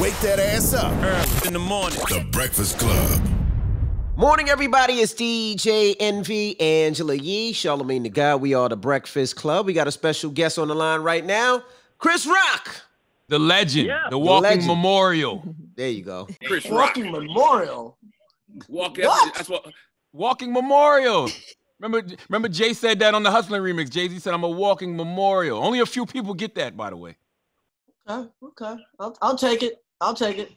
Wake that ass up. Early in the morning. The Breakfast Club. Morning, everybody. It's DJ Envy, Angela Yee, Charlamagne the Guy. We are the Breakfast Club. We got a special guest on the line right now, Chris Rock. The legend, the walking legend. memorial. There you go. Chris Rock. Walking memorial. Walking. What? That's what. Walking memorial. Remember Jay said that on the Hustling remix. Jay-Z said, "I'm a walking memorial." Only a few people get that, by the way. Okay. I'll take it. I'll take it.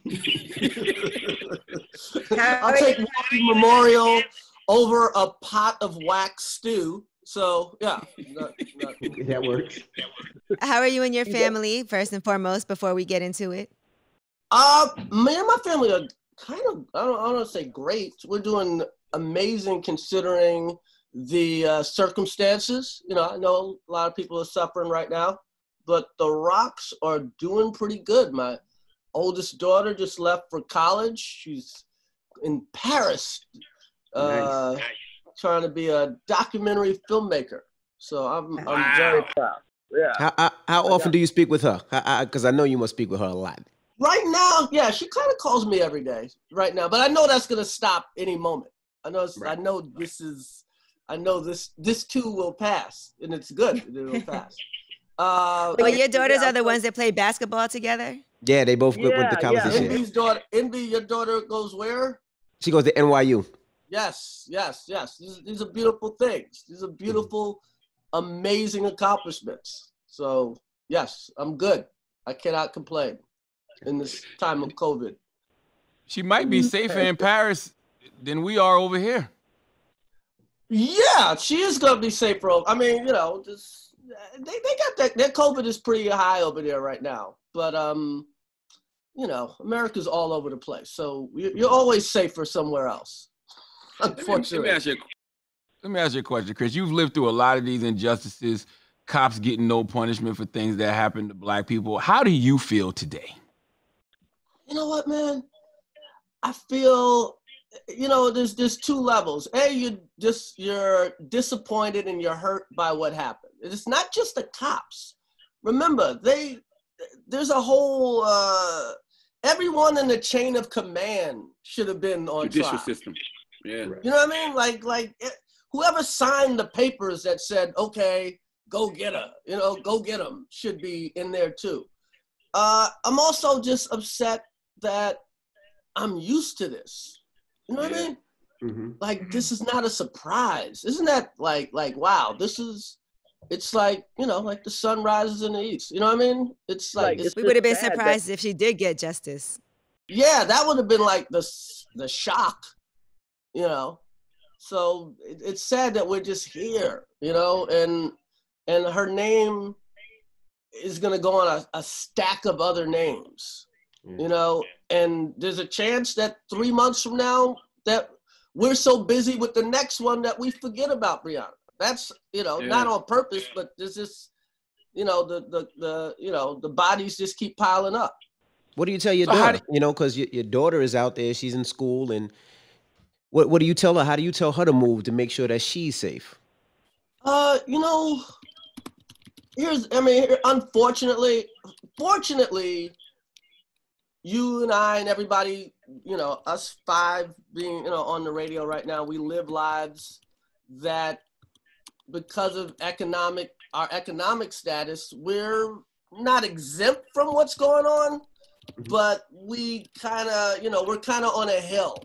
I'll take walking memorial over a pot of wax stew. So yeah, That works. How are you and your family, first and foremost, before we get into it? Me and my family are kind of, I don't want to say great. We're doing amazing considering the circumstances. You know, I know a lot of people are suffering right now, but the Rocks are doing pretty good. My oldest daughter just left for college. She's in Paris, trying to be a documentary filmmaker. So I'm very proud. Yeah. How often do you speak with her? Because I know you must speak with her a lot. Right now, yeah, she kind of calls me every day right now, but I know that's gonna stop any moment. I know this too will pass, and it's good. It will pass. Well, your daughters are the ones that play basketball together? Yeah, they both went to college this year. Envy's daughter, your daughter goes where? She goes to NYU. Yes. These are beautiful things. These are beautiful, amazing accomplishments. So yes, I'm good. I cannot complain in this time of COVID. She might be safer in Paris than we are over here. Yeah, she is gonna be safer. I mean, you know, they got that. Their COVID is pretty high over there right now. But you know, America's all over the place, so you're always safer somewhere else. Unfortunately. Let me ask you a question, Chris. You've lived through a lot of these injustices, cops getting no punishment for things that happen to Black people. How do you feel today? You know what, man? I feel, you know, there's two levels. You're disappointed and you're hurt by what happened. It's not just the cops. Remember, there's a whole everyone in the chain of command should have been on judicial trial. system. Yeah. You know what I mean? Like whoever signed the papers that said, okay, go get her, you know, go get them, should be in there too. I'm also just upset that I'm used to this. You know what I mean? Mm-hmm. Like, this is not a surprise. Isn't that like, wow, it's like, you know, like the sun rises in the east. You know what I mean? It's like, We would have been surprised if she did get justice. yeah, that would have been like the shock, you know? So it's sad that we're just here, you know, and her name is going to go on a stack of other names, you know, and there's a chance that 3 months from now that we're so busy with the next one that we forget about Breonna. That's, you know, not on purpose, but there's this, you know, the bodies just keep piling up. What do you tell your daughter? You know, because your daughter is out there, she's in school, and what do you tell her? How do you tell her to move to make sure that she's safe? You know, fortunately, you and I and everybody, you know, us five being, you know, on the radio right now, we live lives that because of our economic status, we're not exempt from what's going on, but we kind of, you know, we're kind of on a hill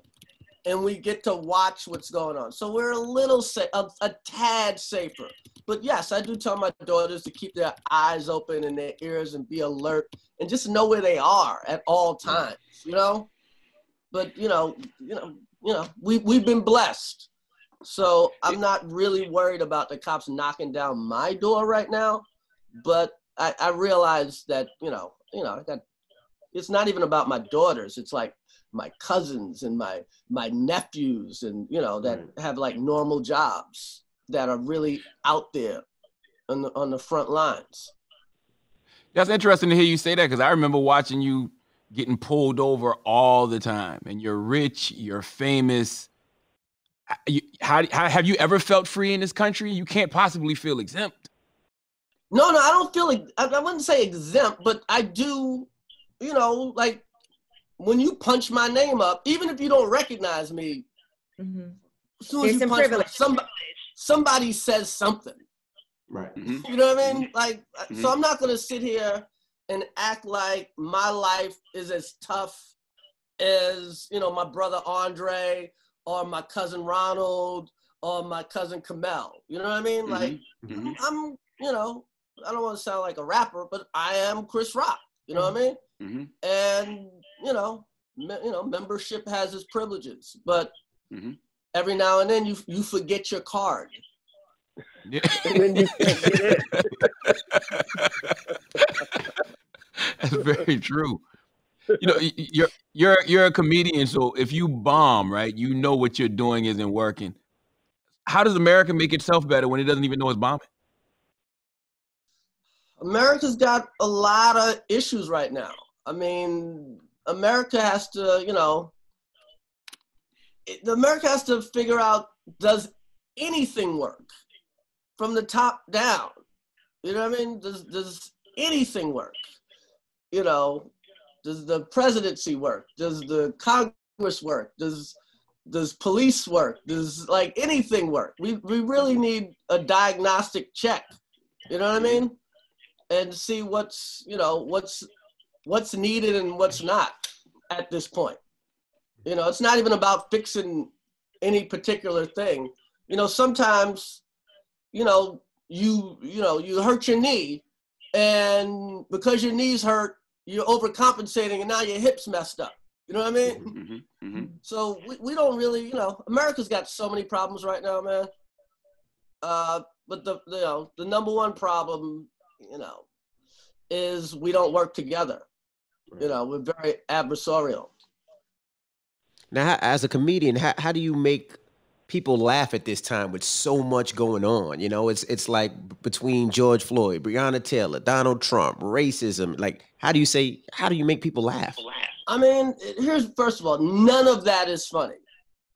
and we get to watch what's going on. So we're a tad safer. But yes, I do tell my daughters to keep their eyes open and their ears and be alert and just know where they are at all times, you know? But, you know, we've been blessed. So I'm not really worried about the cops knocking down my door right now. But I realize that, you know, it's not even about my daughters. It's like my cousins and my nephews and, you know, that have like normal jobs that are really out there on the front lines. That's interesting to hear you say that, because I remember watching you getting pulled over all the time, and you're rich, you're famous. How have you ever felt free in this country? You can't possibly feel exempt. No, I don't feel like, I wouldn't say exempt, but I do, you know, like when you punch my name up, even if you don't recognize me, as soon as you punch me, somebody says something. Right. You know what I mean? Like, so I'm not going to sit here and act like my life is as tough as, you know, my brother Andre or my cousin Ronald or my cousin Kamel. You know what I mean? Like, I'm, you know, I don't want to sound like a rapper, but I am Chris Rock. You know what I mean? And, you know, membership has its privileges, but every now and then you forget your card. Yeah. And then you can't get in. That's very true. You know, you're a comedian, so if you bomb, right, you know what you're doing isn't working. How does America make itself better when it doesn't even know it's bombing? America's got a lot of issues right now. I mean, America has to, you know, America has to figure out, does anything work from the top down? You know what I mean? Does anything work? You know, does the presidency work? Does the Congress work? Does police work? Does like anything work? We really need a diagnostic check. You know what I mean? And see what's needed and what's not at this point. You know, it's not even about fixing any particular thing. You know, sometimes, you hurt your knee, and because your knee's hurt, you're overcompensating, and now your hip's messed up. You know what I mean? So we don't really, you know, America's got so many problems right now, man. But the number one problem, you know, is we don't work together. You know, we're very adversarial. Now, as a comedian, how do you make people laugh at this time with so much going on? You know, it's like between George Floyd, Breonna Taylor, Donald Trump, racism. Like, how do you make people laugh? I mean, first of all, none of that is funny.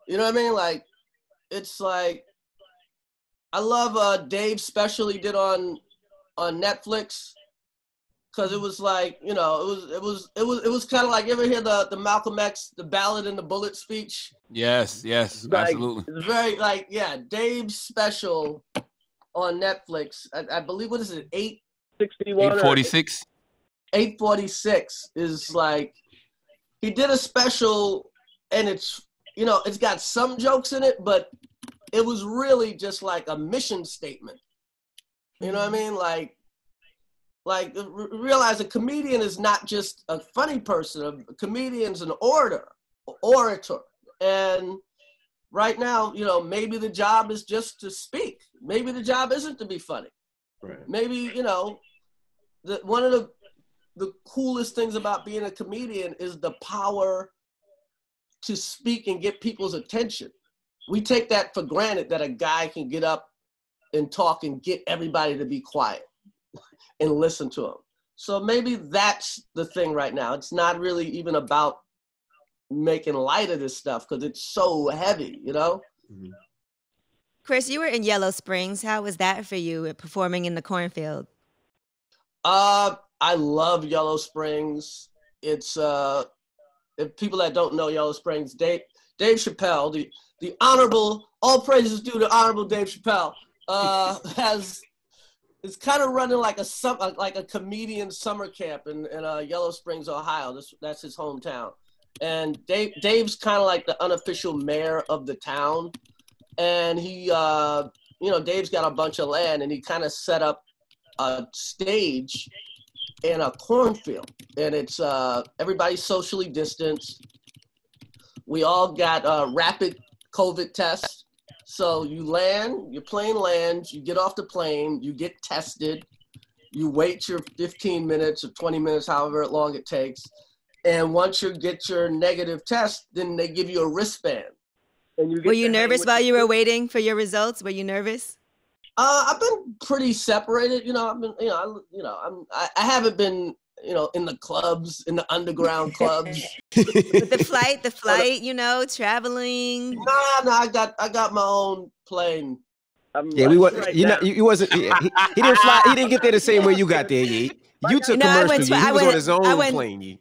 You know what I mean? Like, it's like, I love Dave's special he did on Netflix, because it was like, you know, it was kind of like, you ever hear the Malcolm X, the Ballad and the Bullet speech? Yes, Like, absolutely. It's very like, yeah, Dave's special on Netflix. I believe, what is it, 61 846? 846 is like, he did a special, and it's, you know, it's got some jokes in it, but it was really just like a mission statement. You know what I mean? Like realize a comedian is not just a funny person. A comedian's an orator. And right now, you know, maybe the job is just to speak. Maybe the job isn't to be funny. Right. Maybe, you know, one of the coolest things about being a comedian is the power to speak and get people's attention. We take that for granted, that a guy can get up and talk and get everybody to be quiet and listen to him. So maybe that's the thing right now. It's not really even about making light of this stuff, because it's so heavy, you know? Chris, you were in Yellow Springs. How was that for you, performing in the cornfield? I love Yellow Springs. It's if people that don't know Yellow Springs, Dave Chappelle, the honorable, all praises due to honorable Dave Chappelle, it's kind of running like a comedian summer camp in Yellow Springs, Ohio. That's his hometown. And Dave's kind of like the unofficial mayor of the town. And he, Dave's got a bunch of land, and he kind of set up a stage in a cornfield. And it's everybody's socially distanced. We all got rapid COVID tests. So you land, your plane lands, you get off the plane, you get tested, you wait your 15 minutes or 20 minutes, however long it takes. And once you get your negative test, then they give you a wristband. Were you nervous while you were waiting for your results? Were you nervous? I've been pretty separated. I haven't been, in the clubs, in the underground clubs. the flight, traveling. No, I got my own plane. Yeah, we wasn't. He wasn't. He didn't fly. He didn't get there the same way you got there. You took commercial. He was on his own plane.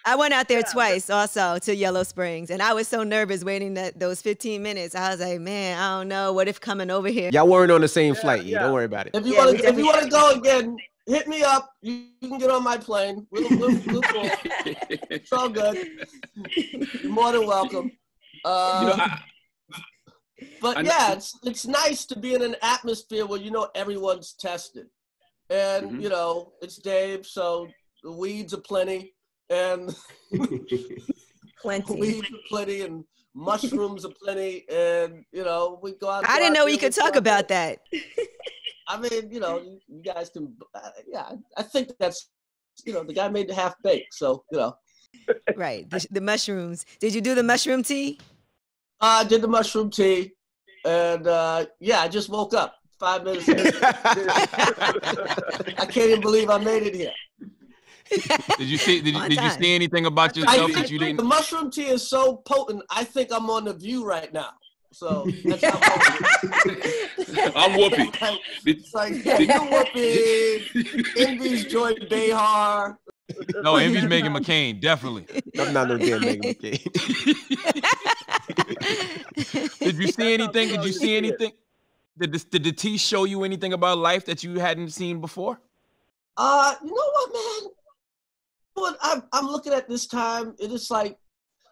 I went out there twice also to Yellow Springs, and I was so nervous waiting those 15 minutes. I was like, man, I don't know. What if coming over here? Y'all weren't on the same flight. Don't worry about it. If you Yeah, want we to, go again, hit me up. You can get on my plane. We'll go. It's all good. You're more than welcome. But yeah, it's nice to be in an atmosphere where you know everyone's tested, and you know it's Dave, so the weeds are plenty, and weeds are plenty, and mushrooms are plenty, and you know we go out. I didn't know we could talk about that. I mean, you know, you guys can. Yeah, I think that's, you know, the guy made the half baked, so you know. Right, the mushrooms. Did you do the mushroom tea? I did the mushroom tea, and yeah, I just woke up 5 minutes ago. I can't even believe I made it here. Did you see anything about yourself that you didn't? The mushroom tea is so potent. I think I'm on The View right now. So that's how potent. I'm Whoopi. It's like, yeah, you're Whoopi. Envy's Joy Behar. No, Envy's Megan McCain, definitely. I'm not no damn Megan McCain. Did you see anything? Did you see anything? Did the tea show you anything about life that you hadn't seen before? You know what, man? What I'm looking at this time, it is like,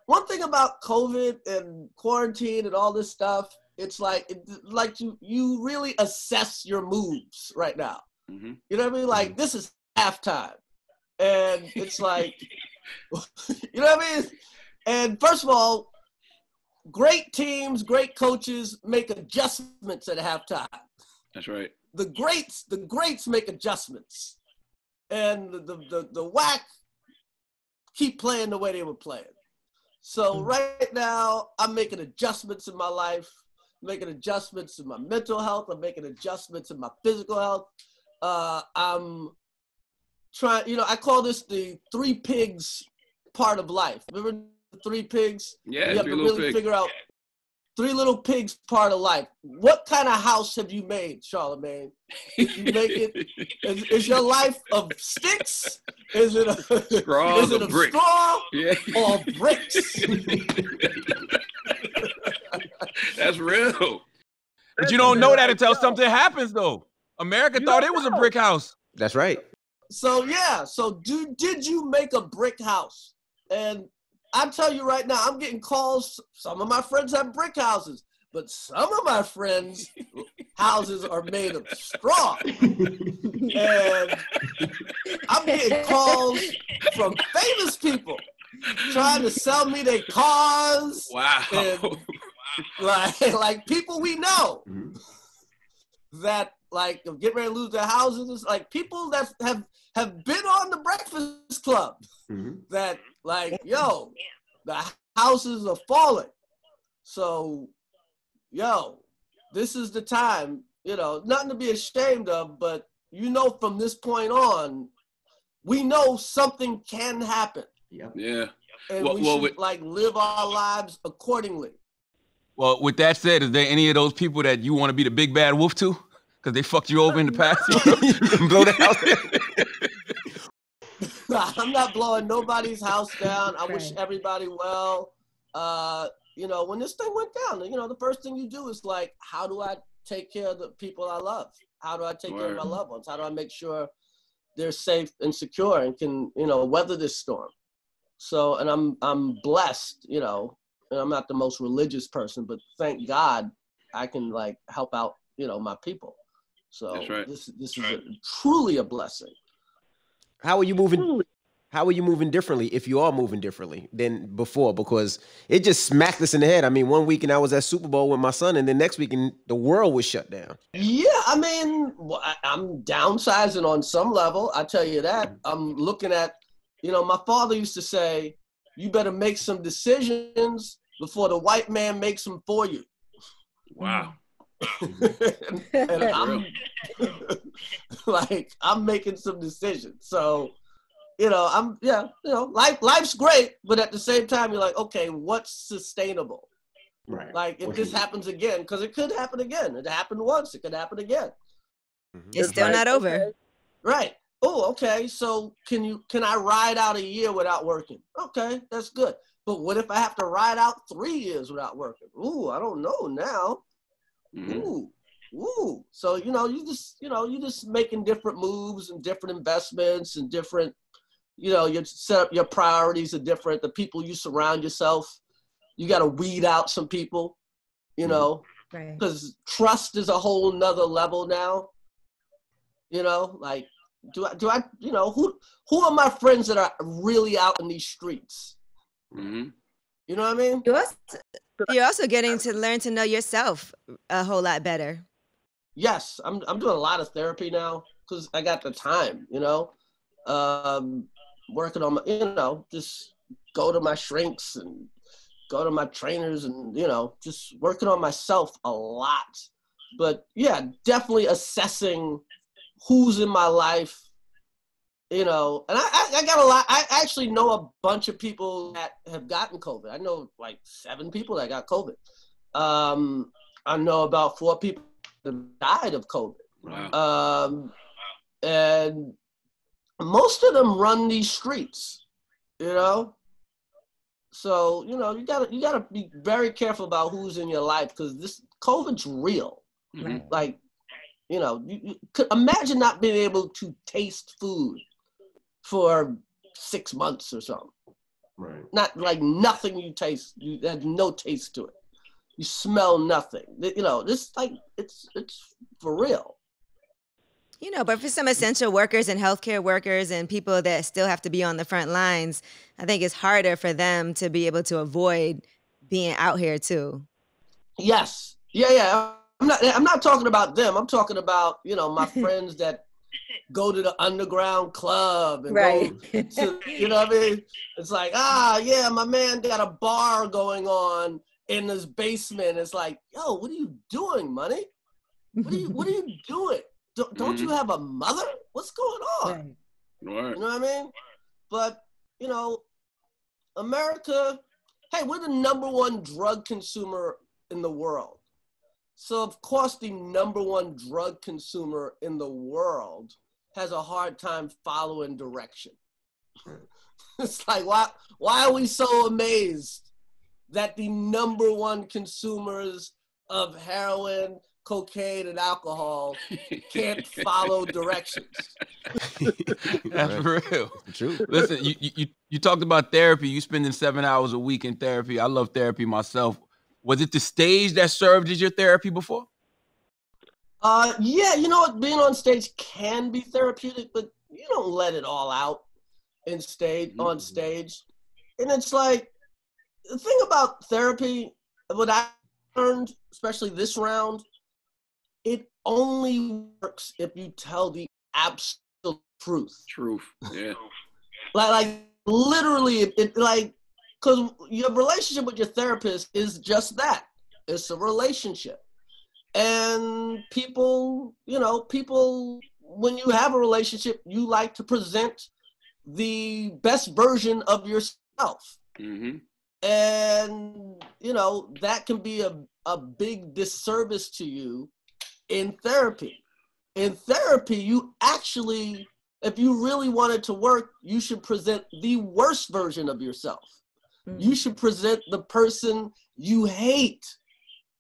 one thing about COVID and quarantine and all this stuff, it's like you really assess your moves right now. You know what I mean? Like, this is halftime. And it's like, you know what I mean? And first of all, great teams, great coaches make adjustments at halftime. That's right. The greats make adjustments. And the whack keep playing the way they were playing. So right now, I'm making adjustments in my life, making adjustments in my mental health. I'm making adjustments in my physical health. I'm trying, you know, I call this the 3 pigs part of life. Remember the 3 pigs? Yeah, you have to really figure out 3 little pigs part of life. What kind of house have you made, Charlamagne? If you make it, is your life of sticks? Is it a straw? Is it a straw or bricks? That's real. But you don't know that until something happens, though. America thought it was a brick house. That's right. So yeah, did you make a brick house? And I tell you right now, I'm getting calls. Some of my friends have brick houses, but some of my friends' houses are made of straw. And I'm getting calls from famous people trying to sell me their cars. Wow. And like people we know that like get ready to lose their houses. Like people that have been on the Breakfast Club that like, yo, the houses are falling. So, yo, this is the time, you know, nothing to be ashamed of, but you know, from this point on, we know something can happen. Yeah. And we should like live our lives accordingly. Well, with that said, is there any of those people that you want to be the big bad wolf to? Because they fucked you over in the past? Blow the house down? I'm not blowing nobody's house down. I wish everybody well. You know, when this thing went down, you know, the first thing you do is like, how do I take care of the people I love? How do I take care of my loved ones? How do I make sure they're safe and secure and can, you know, weather this storm? So, and I'm blessed, you know, and I'm not the most religious person, but thank God I can like help out, you know, my people. So this is truly a blessing. How are you moving? How are you moving differently if you are moving differently than before? Because it just smacked us in the head. I mean, one weekend I was at Super Bowl with my son, and the next weekend the world was shut down. Yeah, I mean, I'm downsizing on some level. I tell you that. I'm looking at, you know, my father used to say, you better make some decisions before the white man makes them for you. Wow. and I'm like, I'm making some decisions. So, you know, life's great, but at the same time, you're like, okay, what's sustainable? Right. Like, if this happens again, because it could happen again. It happened once, it could happen again. It's still not over. Right. oh, okay, so can I ride out a year without working? Okay, that's good. But what if I have to ride out 3 years without working? Ooh, I don't know now. Mhm. Ooh. So, you just making different moves and different investments and different, you set up your priorities are different. The people you surround yourself, you got to weed out some people, Right. because trust is a whole nother level now. Like, do I, who are my friends that are really out in these streets? Mhm. You know what I mean? You're also getting to learn to know yourself a whole lot better. Yes, I'm doing a lot of therapy now because I got the time, working on my, just go to my shrinks and go to my trainers and, just working on myself a lot. But yeah, definitely assessing who's in my life, and I got a lot. I actually know a bunch of people that have gotten COVID. I know like 7 people that got COVID. I know about 4 people that died of COVID. Wow. And most of them run these streets, So, you gotta be very careful about who's in your life because this COVID's real. Mhm. Like, you could imagine not being able to taste food for 6 months or something. Right. Not like nothing you taste, you had no taste to it. You smell nothing. This like it's for real. But for some essential workers and healthcare workers and people that still have to be on the front lines, I think it's harder for them to be able to avoid being out here too. Yes. Yeah. I'm not talking about them. I'm talking about, my friends that go to the underground club and go to, you know what I mean? It's like, yeah, my man got a bar going on in his basement. It's like, yo, what are you doing, money? What are you doing? Don't you have a mother? What's going on? Right. You know what I mean? But, America, hey, we're the #1 drug consumer in the world. So, of course, the #1 drug consumer in the world has a hard time following direction. It's like, why are we so amazed that the #1 consumers of heroin, cocaine, and alcohol can't follow directions? That's real. True. Listen, you talked about therapy. You spending 7 hours a week in therapy. I love therapy myself. Was it the stage that served as your therapy before? Yeah, you know what? Being on stage can be therapeutic, but you don't let it all out on stage. And it's like, the thing about therapy, what I learned, especially this round, it only works if you tell the absolute truth. Truth. Yeah. Like literally, because your relationship with your therapist is just that. It's a relationship. And people, when you have a relationship, you like to present the best version of yourself. Mm-hmm. And, that can be a big disservice to you in therapy. In therapy, you actually, if you really want it to work, you should present the worst version of yourself. You should present the person you hate.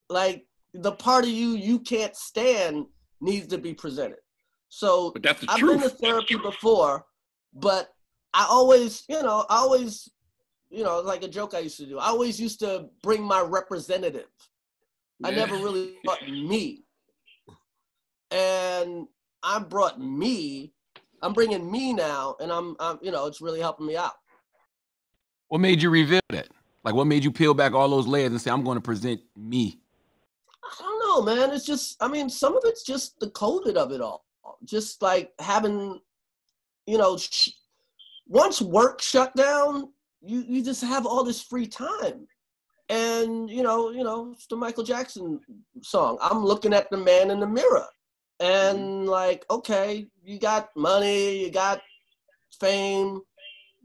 Like, the part of you can't stand needs to be presented. So But that's the I've truth. been to therapy before, but I always, like a joke I used to do. I always used to bring my representative. I never really brought me. And I brought me. I'm bringing me now, and I'm it's really helping me out. What made you reveal that? Like, what made you peel back all those layers and say, I'm going to present me? I don't know, man. It's just, some of it's just the COVID of it all. Just like having, once work shut down, you just have all this free time. And, it's the Michael Jackson song. I'm looking at the man in the mirror. And like, okay, you got money, you got fame,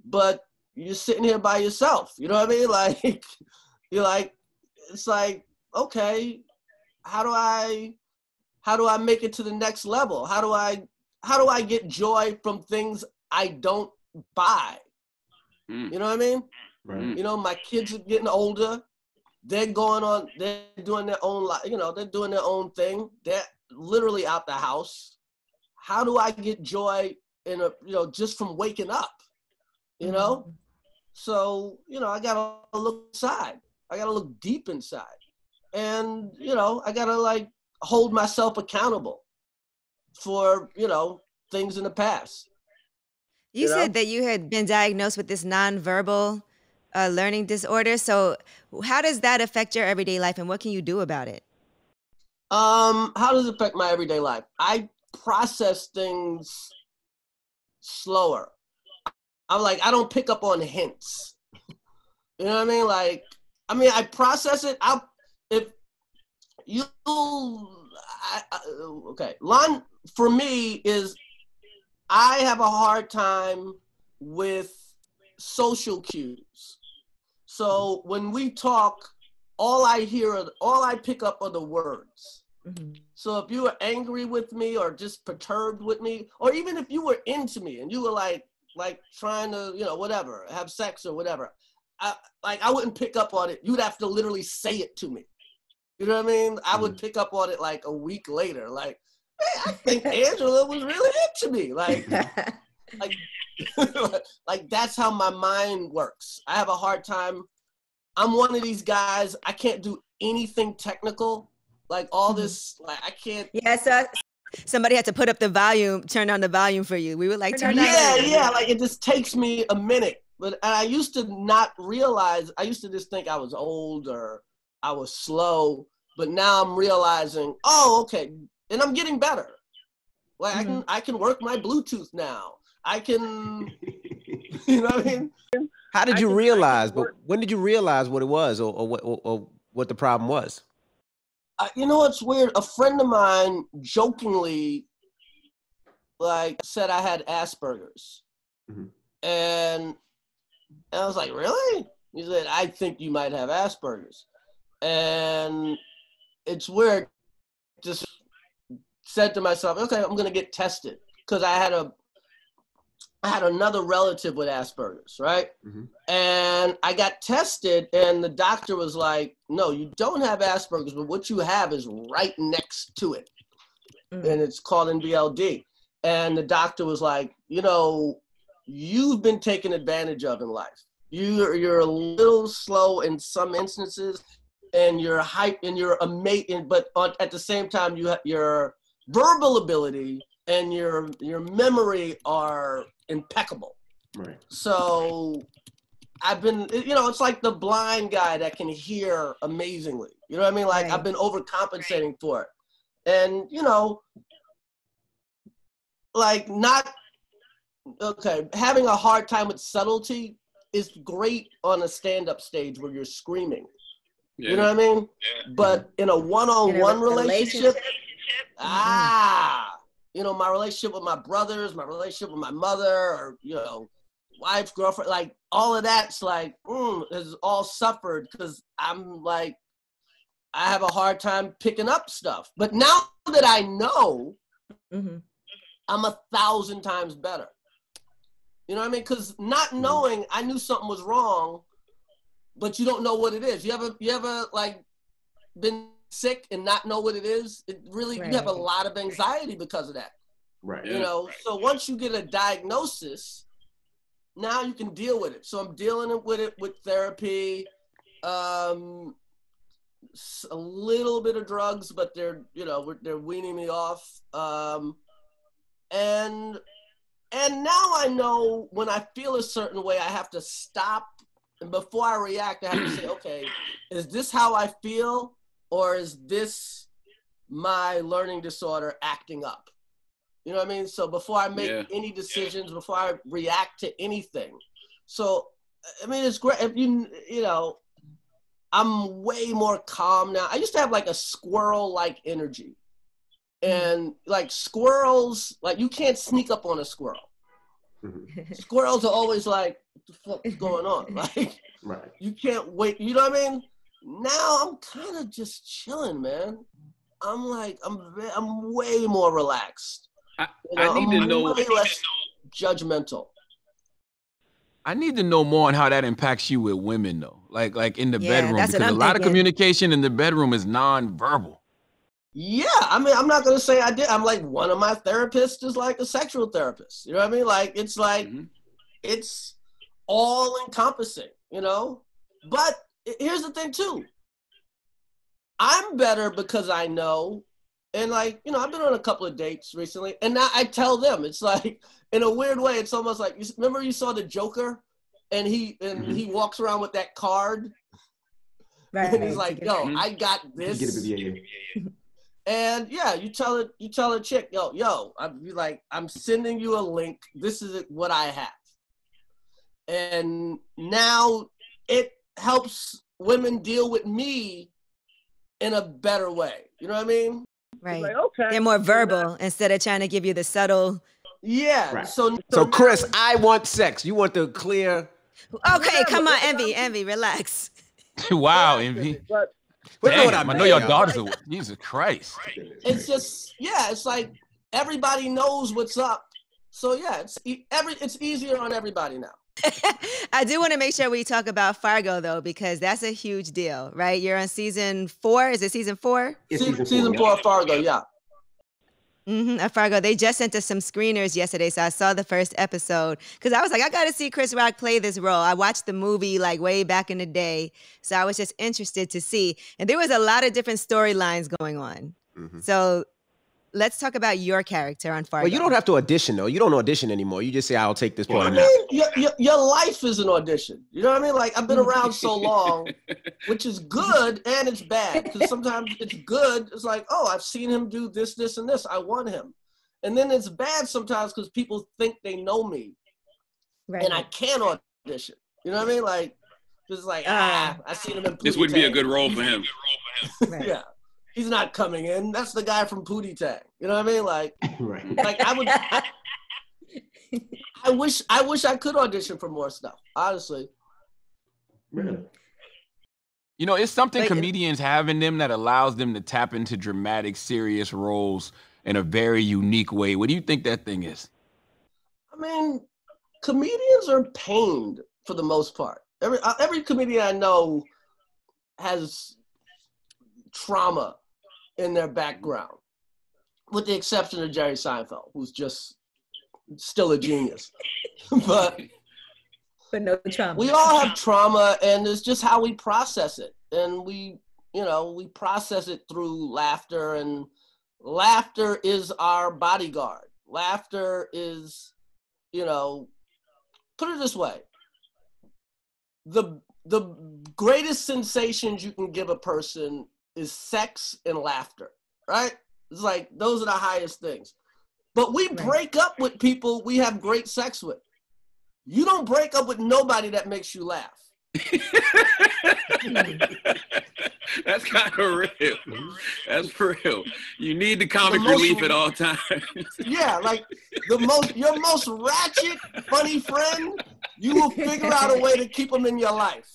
but you're sitting here by yourself. You know what I mean? Like, you're like, it's like, okay, how do I make it to the next level? How do I how do I get joy from things I don't buy? You know what I mean? Right. You know, my kids are getting older. They're doing their own life. You know, they're doing their own thing. They're literally out the house. How do I get joy just from waking up? You know? So, you know, I gotta look inside. I gotta look deep inside. And, you know, I gotta like hold myself accountable for, you know, things in the past. You said that you had been diagnosed with this nonverbal learning disorder. So how does that affect your everyday life and what can you do about it? How does it affect my everyday life? I process things slower. I don't pick up on hints. You know what I mean? Like, I process it. Line for me is I have a hard time with social cues. So when we talk, all I pick up are the words. So if you were angry with me or just perturbed with me, or even if you were into me and you were like trying to, you know, whatever, have sex or whatever, I wouldn't pick up on it. You'd have to literally say it to me. You know what I mean? I would pick up on it like a week later. Like, hey, I think Angela was really into me. Like that's how my mind works. I have a hard time. I'm one of these guys, I can't do anything technical. Like all this, like I can't. Yes, somebody had to put up the volume, turn on the volume for you. We would like turn Yeah, like it just takes me a minute. But I used to not realize, I used to just think I was old or I was slow. But now I'm realizing, oh, okay. And I'm getting better. Like I can work my Bluetooth now. I can, you know what I mean? How did you realize? But when did you realize what it was, or what the problem was? You know what's weird? A friend of mine jokingly, like, said I had Asperger's, and I was like, "Really?" He said, "I think you might have Asperger's," and it's weird. Just said to myself, "Okay, I'm gonna get tested," because I had another relative with Asperger's, right? And I got tested and the doctor was like, no, you don't have Asperger's, but what you have is right next to it. And it's called NBLD. And the doctor was like, you know, you've been taken advantage of in life. You're a little slow in some instances and you're hype and you're amazing, but at the same time, your verbal ability and your memory are impeccable. Right. So I've been, you know, it's like the blind guy that can hear amazingly. You know what I mean? Like I've been overcompensating for it. And, you know, like having a hard time with subtlety is great on a stand-up stage where you're screaming. Yeah. You know what I mean? Yeah. But in a one-on-one relationship, you know, my relationship with my brothers, my relationship with my mother, or, you know, wife, girlfriend, like all of that's like, has all suffered because I'm like, I have a hard time picking up stuff. But now that I know, I'm 1,000 times better. You know what I mean? Because not knowing, I knew something was wrong, but you don't know what it is. You ever like been sick and not know what it is? It really, you have a lot of anxiety because of that. Right. You know, so once you get a diagnosis, now you can deal with it. So I'm dealing with it with therapy, a little bit of drugs, but they're weaning me off. And now I know when I feel a certain way, I have to stop. And before I react, I have to say, okay, is this how I feel? Or is this my learning disorder acting up? You know what I mean? So before I make any decisions, before I react to anything. So, I mean, it's great. If you know, I'm way more calm now. I used to have like a squirrel-like energy. And like squirrels, like you can't sneak up on a squirrel. Squirrels are always like, what the fuck is going on? Like, you can't wait. You know what I mean? Now I'm kind of just chilling, man. I'm like, I'm way more relaxed. I need to I'm know. way less judgmental. I need to know more on how that impacts you with women, though. Like in the Yeah, bedroom, that's what because a I'm lot of thinking. communication in the bedroom is non-verbal. Yeah, I mean, I'm not gonna say I did. I'm like, one of my therapists is like a sexual therapist. You know what I mean? Like, it's like, it's all encompassing, you know? But here's the thing too. I'm better because I know, and like, you know, I've been on a couple of dates recently, and now I tell them, it's like, in a weird way, it's almost like, remember you saw the Joker, and he walks around with that card, Right. and he's like, yo, I got this. And yeah, you tell a chick, yo, I'm sending you a link. This is what I have. And now it helps women deal with me in a better way. You know what I mean? Right. Like, okay. They're more verbal instead of trying to give you the subtle. Yeah. Right. So Chris, I want sex. You want the clear. Okay, come on, Envy, relax. Wow, Envy. But Damn, I know your daughters are. Jesus Christ. it's just, yeah, it's like everybody knows what's up. So yeah, it's easier on everybody now. I do want to make sure we talk about Fargo though, because that's a huge deal, right? You're on season 4. Is it season 4? Season 4 of Fargo, yeah. At Fargo. They just sent us some screeners yesterday, so I saw the first episode because I was like, I got to see Chris Rock play this role. I watched the movie like way back in the day, so I was just interested to see. And there was a lot of different storylines going on. So let's talk about your character on Fargo. Well, you don't have to audition though. You don't audition anymore. You just say, "I'll take this part." I mean, your life is an audition. You know what I mean? Like, I've been around so long, which is good and it's bad. Because sometimes it's good. It's like, oh, I've seen him do this, this, and this. I want him. And then it's bad sometimes because people think they know me. Right. And I can't audition. You know what I mean? Like, just like, I seen him in Pootie This wouldn't be a Tang. good role for him. Right. Yeah. He's not coming in. That's the guy from Pootie Tang. You know what I mean? Like, Right. like I wish I could audition for more stuff, honestly. Really? You know, it's something Like- comedians have in them that allows them to tap into dramatic, serious roles in a very unique way. What do you think that thing is? I mean, comedians are pained for the most part. Every comedian I know has trauma in their background, with the exception of Jerry Seinfeld, who's just still a genius. but no trauma. we all have trauma, and it's just how we process it. And we process it through laughter, and laughter is our bodyguard. Laughter is, put it this way. The greatest sensations you can give a person is sex and laughter, right? It's like, those are the highest things. But we break up with people we have great sex with. You don't break up with nobody that makes you laugh. That's kind of real. That's real. You need the comic relief at all times. Yeah, like your most ratchet, funny friend, you will figure out a way to keep them in your life.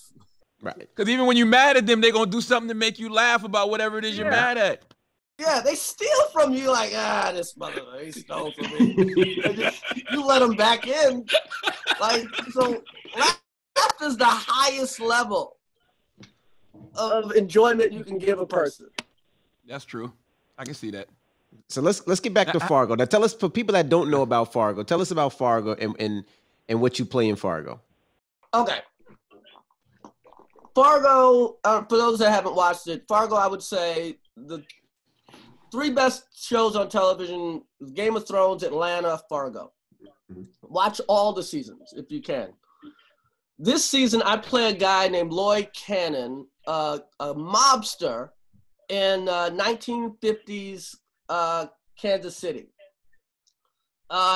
Right. Because even when you're mad at them, they're going to do something to make you laugh about whatever it is you're mad at. Yeah, they steal from you like, this motherfucker, he stole from me. You let them back in. Like, so laughter's the highest level of enjoyment you can give a person. That's true. I can see that. So let's get back to Fargo. Now tell us, for people that don't know about Fargo, tell us about Fargo and what you play in Fargo. Okay. Fargo, for those that haven't watched it, Fargo, I would say the 3 best shows on television: Game of Thrones, Atlanta, Fargo. Watch all the seasons if you can. This season, I play a guy named Lloyd Cannon, a mobster in 1950s Kansas City.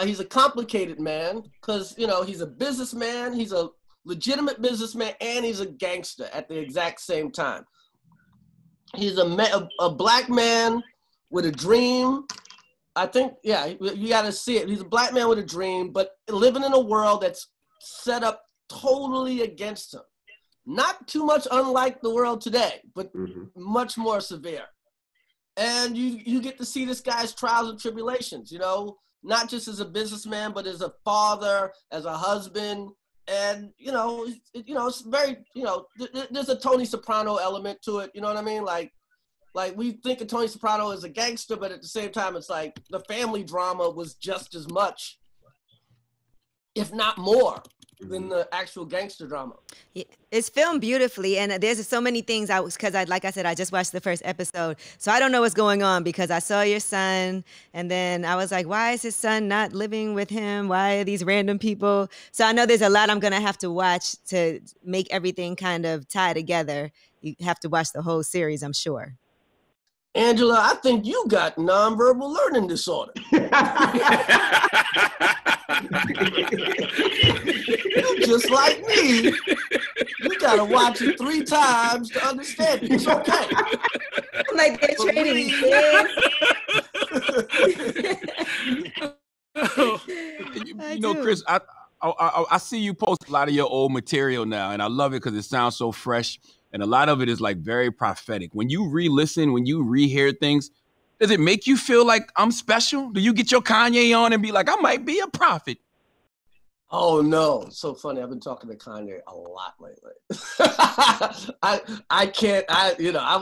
He's a complicated man because, he's a businessman, he's a legitimate businessman, and he's a gangster at the exact same time. He's a black man with a dream. I think, you got to see it. He's a black man with a dream, but living in a world that's set up totally against him. Not too much unlike the world today, but much more severe. And you get to see this guy's trials and tribulations, not just as a businessman, but as a father, as a husband. And, it's very, there's a Tony Soprano element to it. You know what I mean? Like we think of Tony Soprano as a gangster, but at the same time, it's like the family drama was just as much, if not more, than the actual gangster drama. Yeah, it's filmed beautifully, and there's so many things like I said, I just watched the first episode, so I don't know what's going on because I saw your son, and then I was like, why is his son not living with him? Why are these random people? So I know there's a lot I'm gonna have to watch to make everything kind of tie together. You have to watch the whole series, I'm sure. Angela, I think you got nonverbal learning disorder. You just like me. You gotta watch it 3 times to understand it. It's okay. Like they're training kids. Chris, I see you post a lot of your old material now, and I love it because it sounds so fresh, and a lot of it is like very prophetic. When you re-listen, when you rehear things, does it make you feel like I'm special? Do you get your Kanye on and be like, I might be a prophet? Oh no, it's so funny. I've been talking to Kanye a lot lately.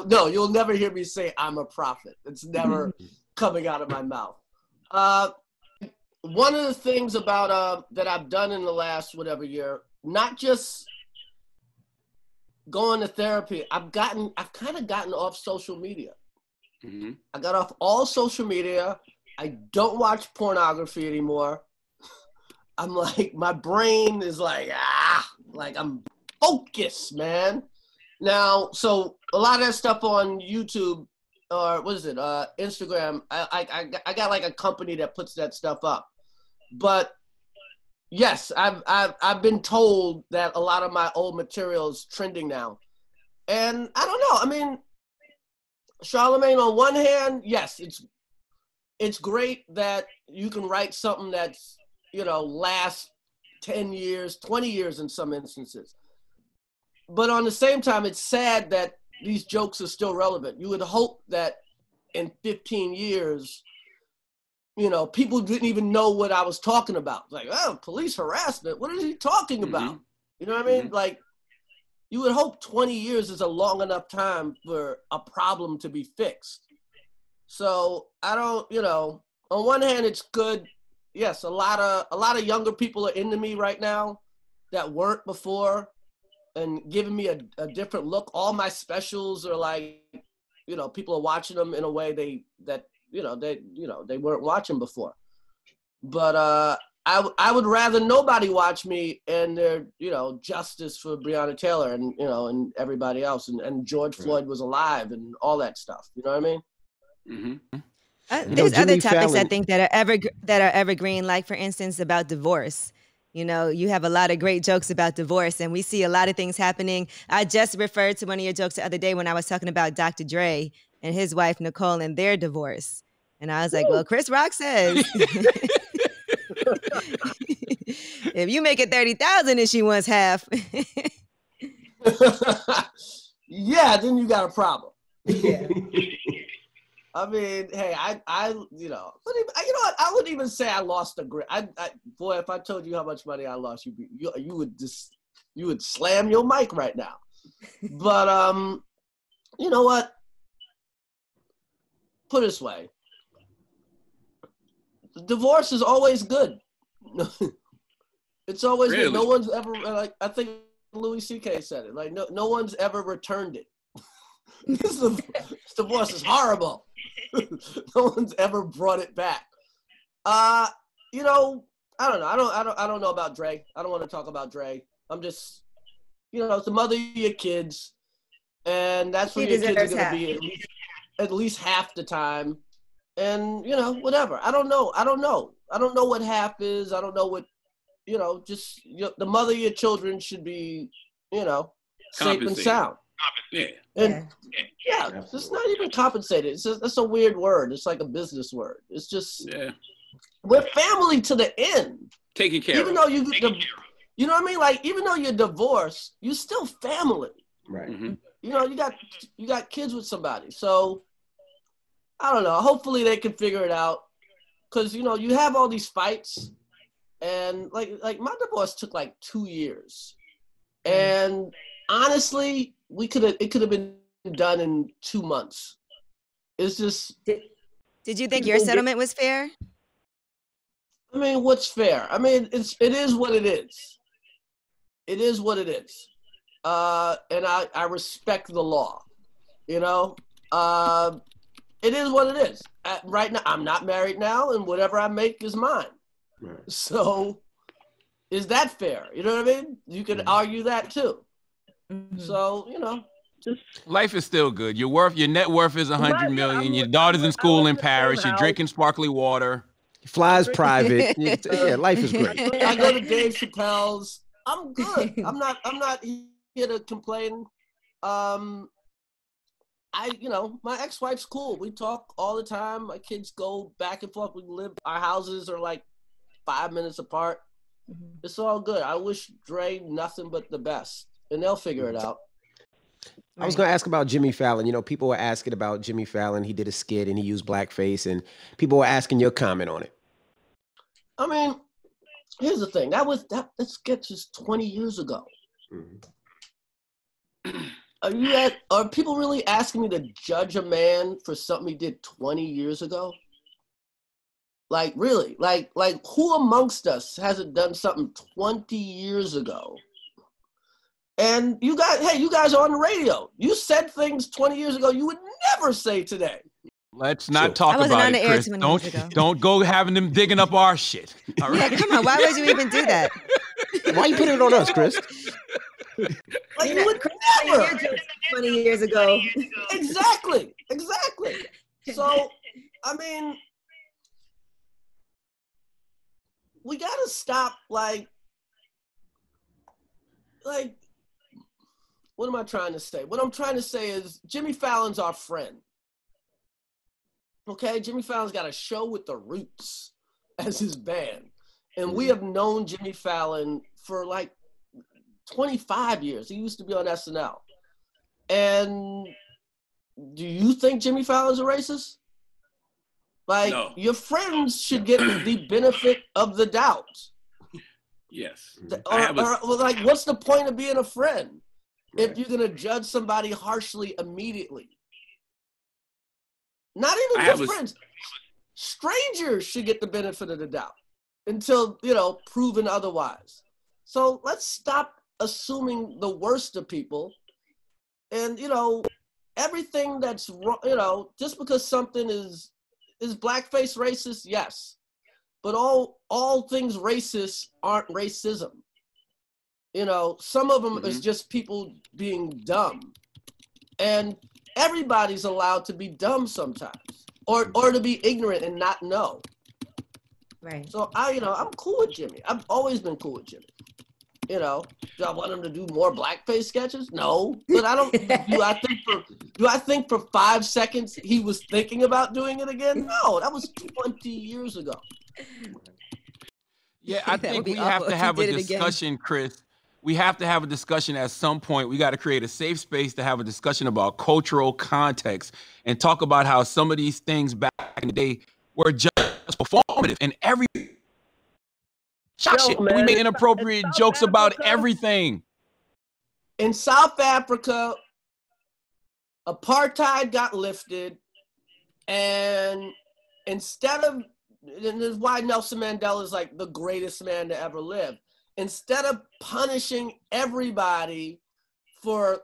No, you'll never hear me say I'm a prophet. It's never coming out of my mouth. One of the things about that I've done in the last whatever year, not just going to therapy, I've kind of gotten off social media. Mm-hmm. I got off all social media. I don't watch pornography anymore. I'm like, my brain is like I'm focused, man. Now, so a lot of that stuff on YouTube, or what is it, Instagram, I got like a company that puts that stuff up. But yes, I've been told that a lot of my old material is trending now. And I don't know, I mean, Charlamagne, on one hand, yes, it's great that you can write something that's, last 10 years, 20 years in some instances. But on the same time, it's sad that these jokes are still relevant. You would hope that in 15 years, people didn't even know what I was talking about. Like, oh, police harassment, what is he talking about? You know what I mean? Like, you would hope 20 years is a long enough time for a problem to be fixed. So I don't, on one hand, it's good. Yes, a lot of younger people are into me right now that weren't before, and giving me a different look. All my specials are like, people are watching them in a way they weren't watching before. But I would rather nobody watch me and their justice for Breonna Taylor and and everybody else, and George Floyd was alive and all that stuff. You know what I mean? Mm-hmm. There's other topics Fallon, I think that are evergreen, like for instance about divorce. You have a lot of great jokes about divorce, and we see a lot of things happening. I just referred to one of your jokes the other day when I was talking about Dr. Dre and his wife Nicole and their divorce, and I was like, well, Chris Rock says if you make it 30,000 and she wants half, yeah, then you got a problem. yeah. I mean, hey, I you know what? I wouldn't even say I lost a grip. Boy, if I told you how much money I lost, you would slam your mic right now. But you know what? Put it this way: divorce is always good. It's always good. No one's ever I think Louis C.K. said it. Like no one's ever returned it. This divorce is horrible. No one's ever brought it back. I don't know. I don't know about Dre. I don't want to talk about Dre. I'm just, it's the mother of your kids, and that's where your kids are going to be at least half the time. And whatever. I don't know. I don't know what half is. I don't know what. Just the mother of your children should be, safe and sound. Yeah. And it's not even compensated. It's just, that's a weird word. It's like a business word. It's just we're family to the end. Taking care even though you know what I mean? Like, even though you're divorced, you're still family. Right. Mm-hmm. You got kids with somebody. So I don't know. Hopefully they can figure it out. because you have all these fights, and like my divorce took like 2 years, and honestly, it could have been done in 2 months. It's just. Did you think your settlement was fair? I mean, what's fair? I mean, it is what it is. It is what it is. And I respect the law. It is what it is. Right now, I'm not married now, and whatever I make is mine. Right. So, is that fair? You know what I mean? You could argue that too. Mm-hmm. So, life is still good. Your net worth is $100 million. Your daughter's in school in Paris. You're drinking sparkly water. Flies private. Yeah, life is great. I go to Dave Chappelle's. I'm good. I'm not here to complain. My ex-wife's cool. We talk all the time. My kids go back and forth. Our houses are like 5 minutes apart. Mm-hmm. It's all good. I wish Dre nothing but the best, and they'll figure it out. I was going to ask about Jimmy Fallon. People were asking about Jimmy Fallon. He did a skit and he used blackface, and people were asking your comment on it. I mean, here's the thing. That sketch is 20 years ago. Mm-hmm. Are people really asking me to judge a man for something he did 20 years ago? Like, really? Like who amongst us hasn't done something 20 years ago? And you guys are on the radio. You said things 20 years ago you would never say today. Let's not talk about it, Chris. Don't go having them digging up our shit. All right? Yeah, come on. Why would you even do that? Why you putting it on us, Chris? Like you would never. 20 years ago. Exactly. So, I mean, we got to stop, like, what am I trying to say? What I'm trying to say is Jimmy Fallon's our friend. Okay? Jimmy Fallon's got a show with the Roots as his band. And we have known Jimmy Fallon for like 25 years. He used to be on SNL. And do you think Jimmy Fallon's a racist? Like, no. Your friends should get the benefit of the doubt. Yes. Like, what's the point of being a friend if you're going to judge somebody harshly immediately? Not even just friends. Strangers should get the benefit of the doubt until, proven otherwise. So let's stop assuming the worst of people. And, everything that's wrong, just because something is blackface racist? Yes. But all things racist aren't racism. Some of them is just people being dumb. And everybody's allowed to be dumb sometimes or to be ignorant and not know. Right. So I'm cool with Jimmy. I've always been cool with Jimmy. Do I want him to do more blackface sketches? No. But I don't do I think for 5 seconds he was thinking about doing it again? No, that was 20 years ago. Yeah, I think we have to have a discussion, Chris. We have to have a discussion at some point. We got to create a safe space to have a discussion about cultural context and talk about how some of these things back in the day were just performative and every shit. We made inappropriate jokes about everything. In South Africa, apartheid got lifted, and instead of, and this is why Nelson Mandela is like the greatest man to ever live. Instead of punishing everybody for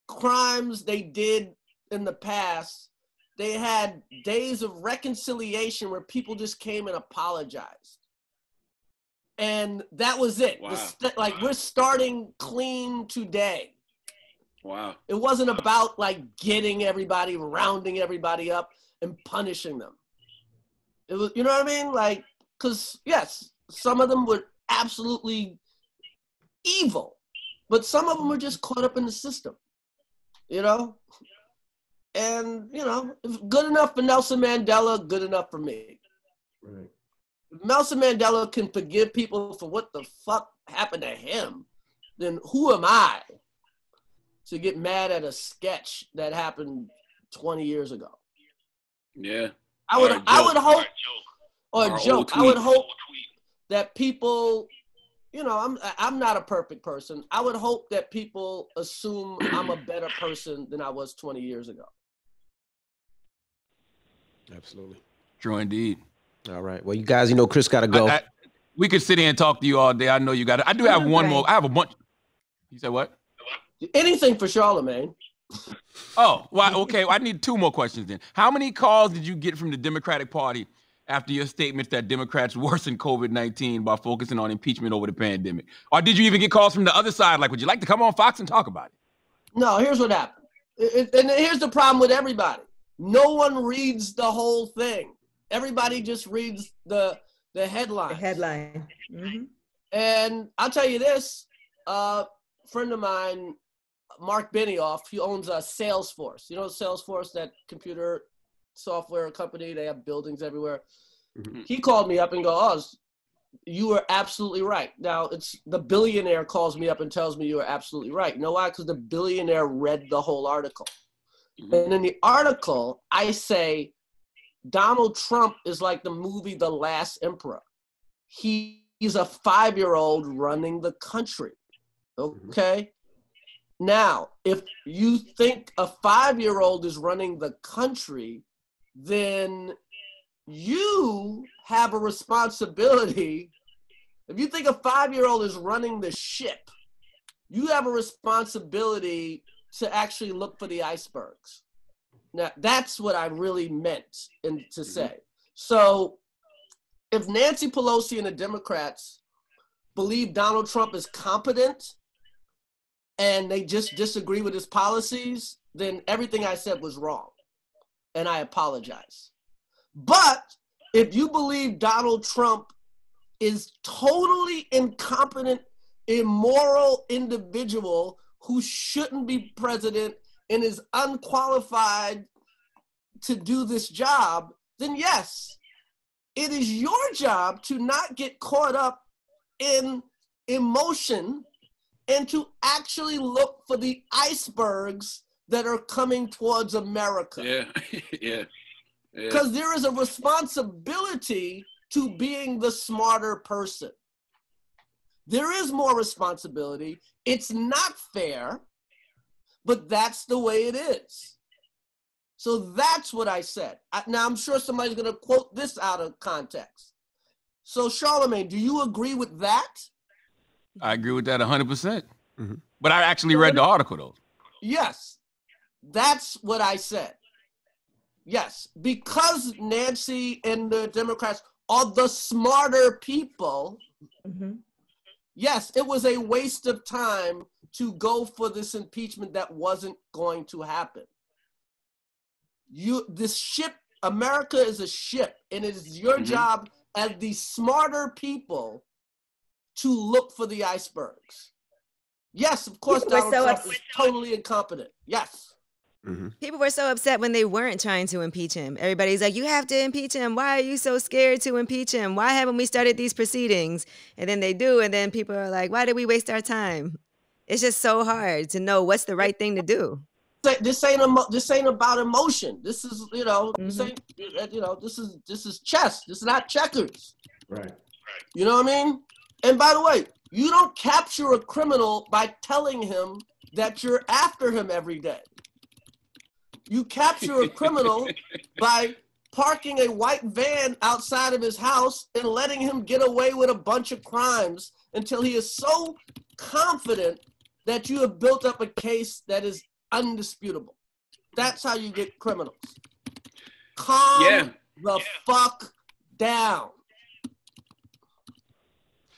crimes they did in the past, they had days of reconciliation where people just came and apologized. And that was it. Wow. We're starting clean today. Wow. It wasn't about getting everybody, rounding everybody up and punishing them. It was, you know what I mean? Because yes, some of them were absolutely evil, but some of them were just caught up in the system, and if good enough for Nelson Mandela, good enough for me. Right. If Nelson Mandela can forgive people for what the fuck happened to him, then who am I to get mad at a sketch that happened 20 years ago? Yeah. I would hope. or Our a joke. old I would tweet. hope that people, you know, I'm not a perfect person. I would hope that people assume I'm a better person than I was 20 years ago. Absolutely. True indeed. All right. Well, you guys, Chris got to go. We could sit here and talk to you all day. I know you got it. I do have one more. I have a bunch. You said what? Anything for Charlamagne. Oh, well, okay. I need two more questions then. How many calls did you get from the Democratic Party after your statements that Democrats worsened COVID-19 by focusing on impeachment over the pandemic? Or did you even get calls from the other side? Like, would you like to come on Fox and talk about it? No, here's what happened. And here's the problem with everybody. No one reads the whole thing. Everybody just reads the headline. The headline. Mm-hmm. And I'll tell you this, friend of mine, Mark Benioff, he owns Salesforce. You know Salesforce, that computer software company? They have buildings everywhere. Mm-hmm. He called me up and goes, you were absolutely right. Now, it's the billionaire calls me up and tells me you were absolutely right. You know why? Because the billionaire read the whole article. Mm-hmm. And in the article, I say, Donald Trump is like the movie The Last Emperor. He's a 5-year-old running the country. Okay? Now, if you think a 5-year-old is running the country, then you have a responsibility. If you think a 5-year-old is running the ship, you have a responsibility to actually look for the icebergs. Now, that's what I really meant to say. So if Nancy Pelosi and the Democrats believe Donald Trump is competent and they just disagree with his policies, then everything I said was wrong. And I apologize. But if you believe Donald Trump is totally incompetent, immoral individual who shouldn't be president and is unqualified to do this job, then yes, it is your job to not get caught up in emotion and to actually look for the icebergs that are coming towards America. Yeah, yeah. Because there is a responsibility to being the smarter person. There is more responsibility. It's not fair, but that's the way it is. So that's what I said. Now, I'm sure somebody's going to quote this out of context. So, Charlamagne, do you agree with that? I agree with that 100%. Mm-hmm. But I actually read the article, though. Yes, that's what I said. Yes, because Nancy and the Democrats are the smarter people, mm-hmm. Yes, it was a waste of time to go for this impeachment that wasn't going to happen. This ship, America is a ship, and it is your mm-hmm. job as the smarter people to look for the icebergs. Yes, of course, Donald Trump is totally incompetent. Yes. Mm-hmm. People were so upset when they weren't trying to impeach him. Everybody's like, you have to impeach him. Why are you so scared to impeach him? Why haven't we started these proceedings? And then they do, and then people are like, why did we waste our time? It's just so hard to know what's the right thing to do. This ain't about emotion. This is, mm-hmm. This is chess. This is not checkers. Right. You know what I mean? And by the way, you don't capture a criminal by telling him that you're after him every day. You capture a criminal by parking a white van outside of his house and letting him get away with a bunch of crimes until he is so confident that you have built up a case that is undisputable. That's how you get criminals. Calm the fuck down.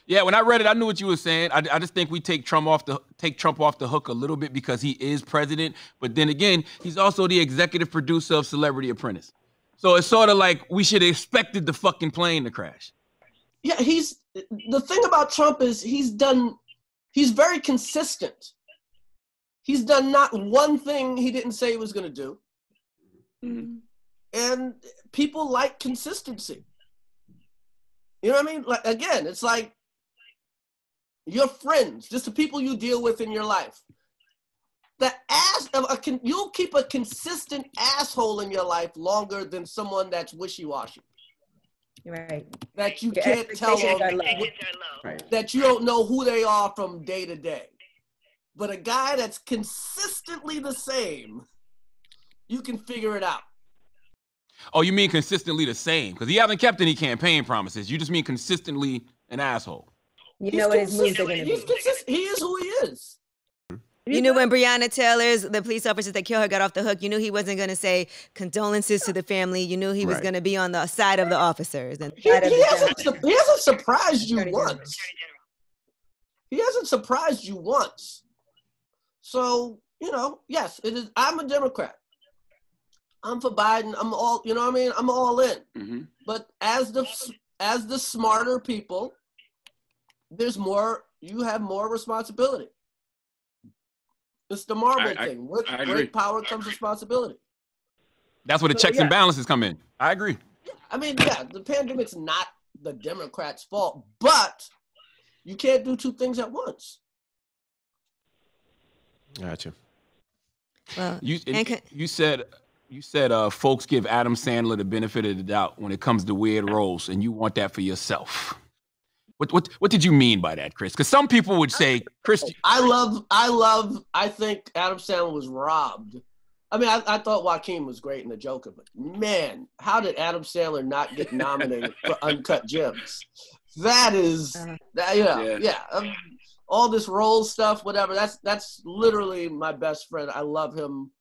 Yeah, when I read it, I knew what you were saying. I just think we take Trump off the hook a little bit because he is president. But then again, he's also the executive producer of Celebrity Apprentice. So it's sort of like we should have expected the fucking plane to crash. Yeah, the thing about Trump is he's very consistent. He's done not one thing he didn't say he was going to do. Mm-hmm. And people like consistency. You know what I mean? Like, again, it's like, your friends, just the people you deal with in your life. You'll keep a consistent asshole in your life longer than someone that's wishy-washy. Right. that you Your can't tell expectations are them, low. Right. that you don't know who they are from day to day. But a guy that's consistently the same, you can figure it out. Oh, you mean consistently the same? Because he hasn't kept any campaign promises. You just mean consistently an asshole. You know what his moves are going to He's be. consistent. He is who he is. You knew when Breonna Taylor's, the police officers that killed her, got off the hook, you knew he wasn't going to say condolences to the family. You knew he was going to be on the side of the officers. And He hasn't surprised you once. He hasn't surprised you once. So, yes, it is. I'm a Democrat. I'm for Biden. I'm all, you know what I mean? I'm all in. Mm-hmm. But as the smarter people, you have more responsibility. It's the Marvel thing. With great power comes responsibility. That's where the checks and balances come in. I agree. I mean, the pandemic's not the Democrats' fault, but you can't do two things at once. Gotcha. well, You said folks give Adam Sandler the benefit of the doubt when it comes to weird roles, and you want that for yourself. What did you mean by that, Chris? Because some people would say, Chris, I think Adam Sandler was robbed. I mean, I thought Joaquin was great in The Joker, but man, how did Adam Sandler not get nominated for Uncut Gems? That is, all this role stuff, whatever. That's literally my best friend. I love him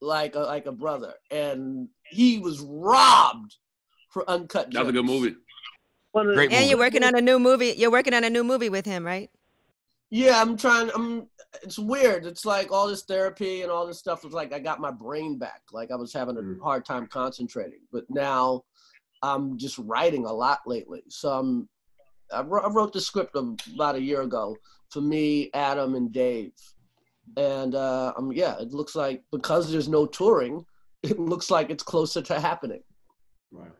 like a brother, and he was robbed for Uncut Gems. That was a good movie. Great movie. you're working on a new movie. You're working on a new movie with him, right? Yeah, it's weird. It's like all this therapy and all this stuff was like I got my brain back. Like I was having a hard time concentrating. But now I'm just writing a lot lately. So I wrote the script about a year ago for me, Adam, and Dave. And it looks like because there's no touring, it looks like it's closer to happening. Right.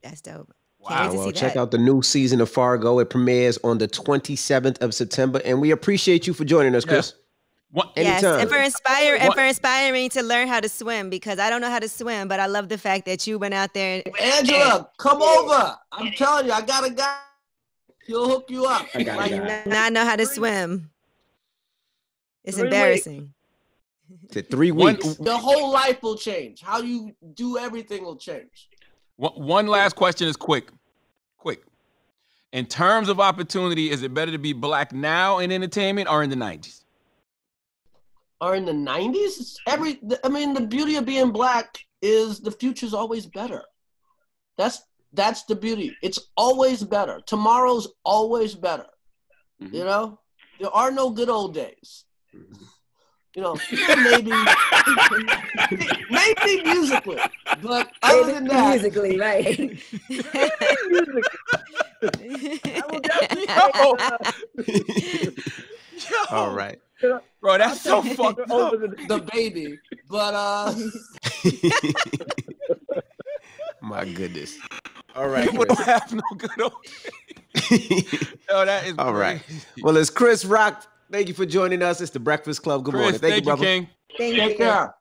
That's dope. Wow. Well, check out the new season of Fargo. It premieres on the 27th of September, and we appreciate you for joining us, Chris. Yes, Anytime. and for inspiring to learn how to swim, because I don't know how to swim, but I love the fact that you went out there. Angela, come over. I'm telling you, I got a guy. He'll hook you up. Not know how to swim. It's embarrassing. To 3 weeks. Your whole life will change. How you do everything will change. One last question is quick. In terms of opportunity, is it better to be black now in entertainment or in the 90s? Or in the 90s? The beauty of being black is the future's always better. That's the beauty. It's always better. Tomorrow's always better. Mm-hmm. There are no good old days. Maybe musically, but other than that, musically, right? All right. Bro, that's so fucked up. The baby, but My goodness. All right. People don't have no good old days. Oh, that is all right. crazy. Well, it's Chris Rock. Thank you for joining us. It's the Breakfast Club. Good morning. Chris, thank you, brother. King. Thank take care.